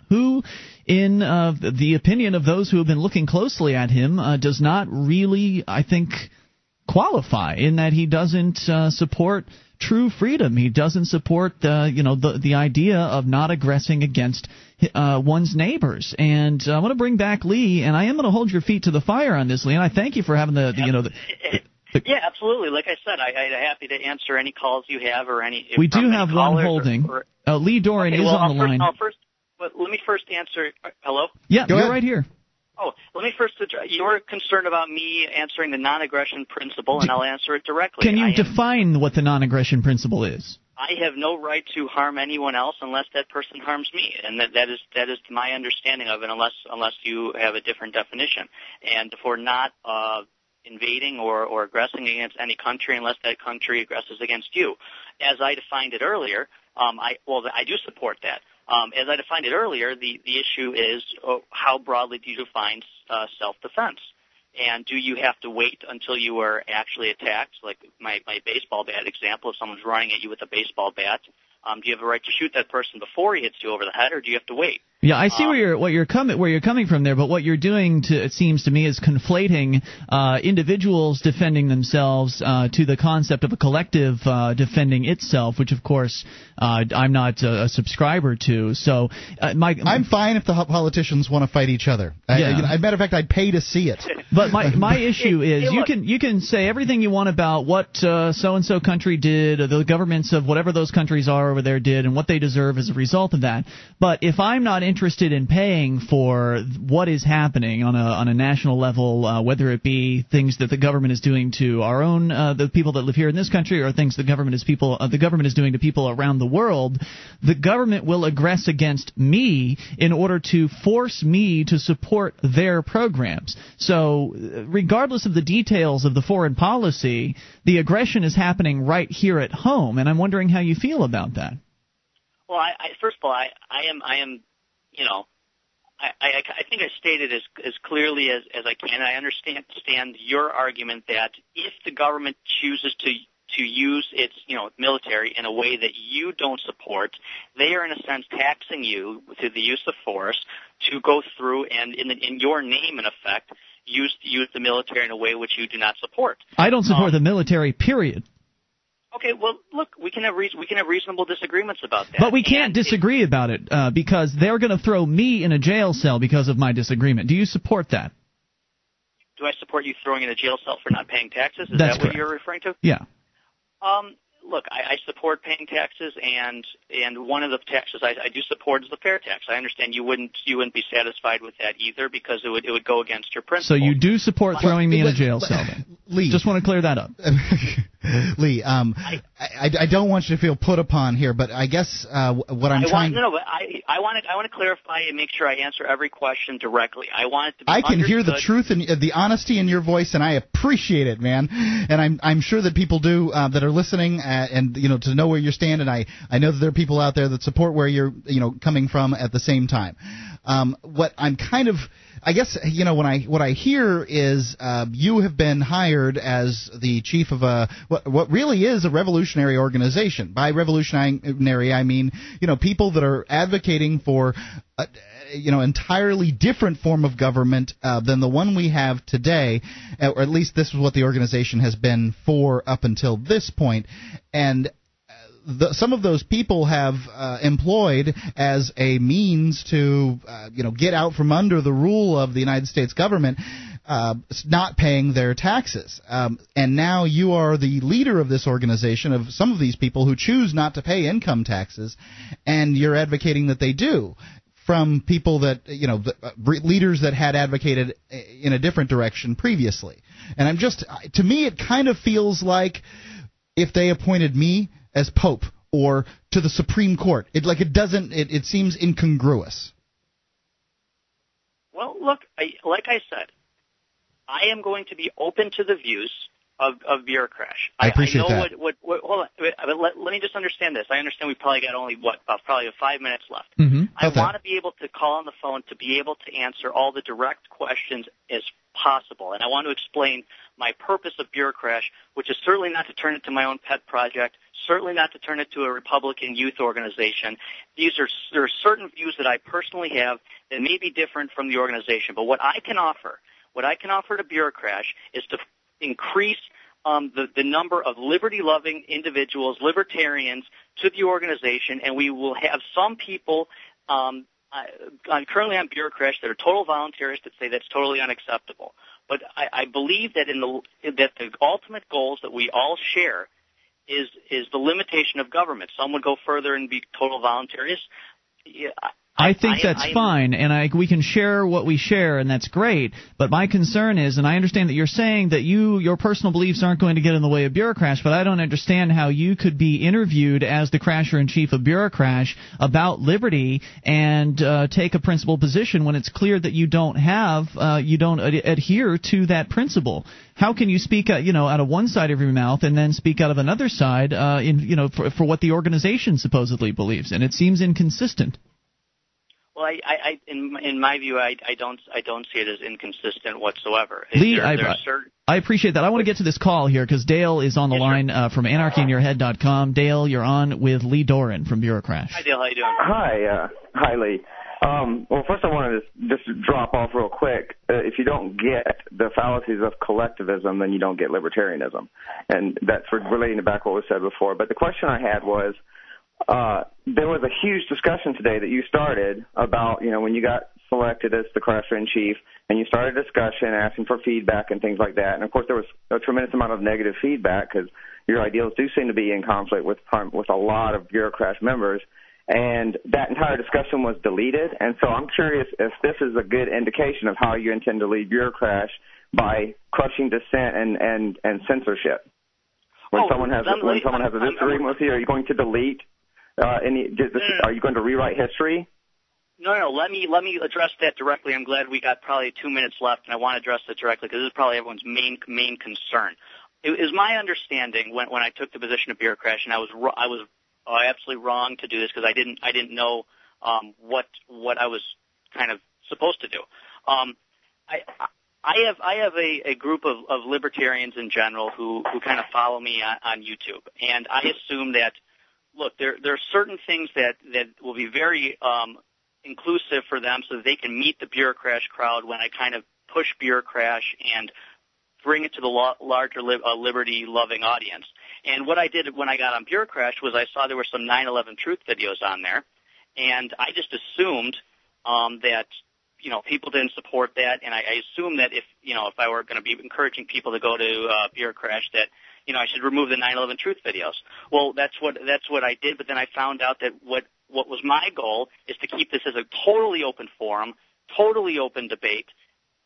who, in the opinion of those who have been looking closely at him, does not really, I think, qualify in that he doesn't support true freedom. He doesn't support the idea of not aggressing against one's neighbors. And I want to bring back Lee, and I am going to hold your feet to the fire on this, Lee. And I thank you for having Yeah, absolutely. Like I said, I'm happy to answer any calls you have or any. We do have one holding. Lee Doran is on the line. But let me first answer. Hello? Yeah, you're right here. Oh, let me first address. You're concerned about me answering the non-aggression principle, and I'll answer it directly. Can you define what the non-aggression principle is? I have no right to harm anyone else unless that person harms me, and that is my understanding of it. Unless you have a different definition, and for not invading or aggressing against any country unless that country aggresses against you, as I defined it earlier. I do support that. As I defined it earlier, the issue is how broadly do you define self-defense? And do you have to wait until you are actually attacked? Like my baseball bat example, if someone's running at you with a baseball bat, do you have a right to shoot that person before he hits you over the head, or do you have to wait? Yeah, I see where you're coming from there, but what you're doing, it seems to me, is conflating individuals defending themselves to the concept of a collective defending itself, which, of course, I'm not a subscriber to. So, I'm fine if the politicians want to fight each other. Yeah. As a matter of fact, I'd pay to see it. But my issue is you can say everything you want about what so and so country did, or the governments of whatever those countries are over there did, and what they deserve as a result of that. But if I'm not interested in paying for what is happening on a national level, whether it be things that the government is doing to our own the people that live here in this country, or things the government is doing to people around the world, the government will aggress against me in order to force me to support their programs. So, regardless of the details of the foreign policy, the aggression is happening right here at home, and I'm wondering how you feel about that. Well, first of all, I am. You know, I think I stated as clearly as I can. I understand your argument that if the government chooses to use its military in a way that you don't support, they are in a sense taxing you through the use of force to go through and in your name, in effect, use the military in a way which you do not support. I don't support the military, period. Okay, well, look, we can have reasonable disagreements about that. But we can't disagree about it because they're going to throw me in a jail cell because of my disagreement. Do you support that? Do I support you throwing in a jail cell for not paying taxes? Is That's that correct. what you're referring to? Yeah. Look, I support paying taxes, and one of the taxes I do support is the fair tax. I understand you wouldn't be satisfied with that either because it would go against your principles. So you do support throwing me in a jail cell, then? Lee, just want to clear that up. Lee, I don't want you to feel put upon here, but I guess what I'm trying. No, but I want to clarify and make sure I answer every question directly. I want it to be I can understood. hear the truth and the honesty in your voice, and I appreciate it, man. And I'm sure that people do that are listening, and to know where you stand. And I know that there are people out there that support where you're coming from at the same time. What I'm kind of, I guess, what I hear is you have been hired as the chief of what really is a revolutionary organization. By revolutionary, I mean people that are advocating for entirely different form of government than the one we have today, or at least this is what the organization has been for up until this point. And some of those people have employed as a means to get out from under the rule of the United States government, not paying their taxes. And now you are the leader of this organization of some of these people who choose not to pay income taxes, and you're advocating that they do, from people that leaders that had advocated in a different direction previously. And to me it kind of feels like if they appointed me as Pope or to the Supreme Court. It seems incongruous. Well, look, like I said, I am going to be open to the views of Bureaucrash. I appreciate that. Hold on, let me just understand this. I understand we probably got only probably 5 minutes left. Mm-hmm. I want to be able to call on the phone to be able to answer all the direct questions as possible, and I want to explain my purpose of Bureaucrash, which is certainly not to turn it into my own pet project, certainly not to turn it to a Republican youth organization. There are certain views that I personally have that may be different from the organization. But what I can offer to Bureaucrash is to increase the number of liberty-loving individuals, libertarians, to the organization, and we will have some people currently on Bureaucrash that are total volunteers that say that's totally unacceptable. But I believe that that the ultimate goals that we all share is the limitation of government. Some would go further and be total voluntaries. I think that's fine, and we can share what we share, and that's great. But my concern is, and I understand that you're saying that your personal beliefs aren't going to get in the way of Bureaucrash, but I don't understand how you could be interviewed as the crasher-in-chief of Bureaucrash about liberty and take a principled position when it's clear that you don't adhere to that principle. How can you speak, out of one side of your mouth and then speak out of another side, for what the organization supposedly believes? And it seems inconsistent. Well, in my view, I don't see it as inconsistent whatsoever. Lee, I appreciate that. I want to get to this call here because Dale is on the line from anarchyinyourhead.com. Dale, you're on with Lee Doran from Bureaucrash. Hi, Dale. How you doing? Hi, Lee. Well, first I wanted to just drop off real quick. If you don't get the fallacies of collectivism, then you don't get libertarianism. And that's relating to back what was said before. But the question I had was, there was a huge discussion today that you started about, when you got selected as the crasher-in-chief, and you started a discussion asking for feedback and things like that. And, of course, there was a tremendous amount of negative feedback because your ideals do seem to be in conflict with a lot of Bureaucrash members. And that entire discussion was deleted. And so I'm curious if this is a good indication of how you intend to lead Bureaucrash by crushing dissent and censorship. When someone has a disagreement with you, are you going to delete are you going to rewrite history? No. Let me address that directly. I'm glad we got probably 2 minutes left, and I want to address it directly because this is probably everyone's main concern. It is my understanding when I took the position of Bureaucrash, and I was absolutely wrong to do this because I didn't know what I was kind of supposed to do. I have a group of libertarians in general who kind of follow me on YouTube, and I assume that. Look, there are certain things that will be very inclusive for them so that they can meet the Bureaucrash crowd when I kind of push Bureaucrash and bring it to the larger liberty-loving audience. And what I did when I got on Bureaucrash was I saw there were some 9/11 Truth videos on there, and I just assumed that people didn't support that, and I assumed that if I were going to be encouraging people to go to Bureaucrash that I should remove the 9/11 Truth videos. Well, that's what I did, but then I found out that what was my goal is to keep this as a totally open forum, totally open debate,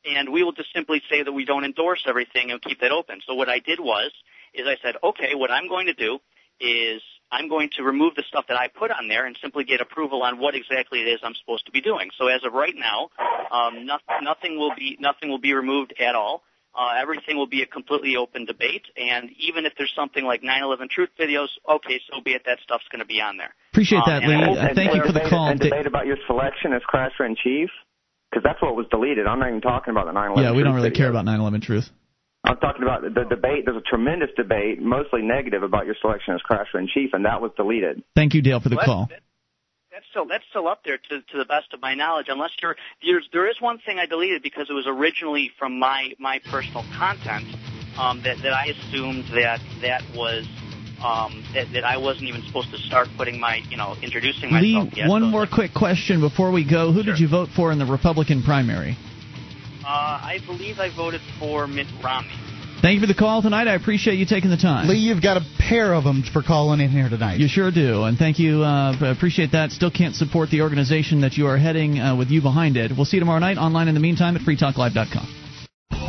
and we will just simply say that we don't endorse everything and keep that open. So what I did is I said, okay, what I'm going to do is I'm going to remove the stuff that I put on there and simply get approval on what exactly it is I'm supposed to be doing. So as of right now, nothing will be removed at all. Everything will be a completely open debate, and even if there's something like 9/11 Truth videos, okay, so be it. That stuff's going to be on there. Appreciate that, Lee. Thank you for the call. And debate about your selection as crasher-in-chief, because that's what was deleted. I'm not even talking about the 9/11 Truth. Yeah, we don't really videos. care about 9/11 Truth. I'm talking about the debate. There's a tremendous debate, mostly negative, about your selection as crasher-in-chief, and that was deleted. Thank you, Dale, for the call. That's still up there to the best of my knowledge. Unless there is one thing I deleted because it was originally from my personal content that I assumed that was that I wasn't even supposed to start putting introducing myself. Lee, one more quick question before we go. Who did you vote for in the Republican primary? I believe I voted for Mitt Romney. Thank you for the call tonight. I appreciate you taking the time. Lee, you've got a pair of them for calling in here tonight. You sure do, and thank you. Appreciate that. Still can't support the organization that you are heading with you behind it. We'll see you tomorrow night online in the meantime at freetalklive.com.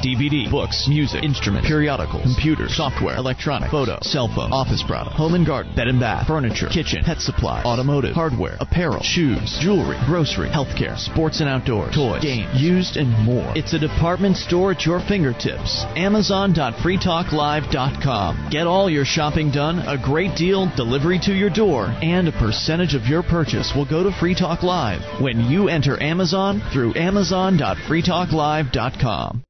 DVD, books, music, instruments, periodicals, computers, software, electronic, photo, cell phone, office product, home and garden, bed and bath, furniture, kitchen, pet supply, automotive, hardware, apparel, shoes, jewelry, grocery, healthcare, sports and outdoors, toys, games, used, and more. It's a department store at your fingertips. Amazon.freetalklive.com. Get all your shopping done, a great deal, delivery to your door, and a percentage of your purchase will go to Free Talk Live when you enter Amazon through Amazon.freetalklive.com.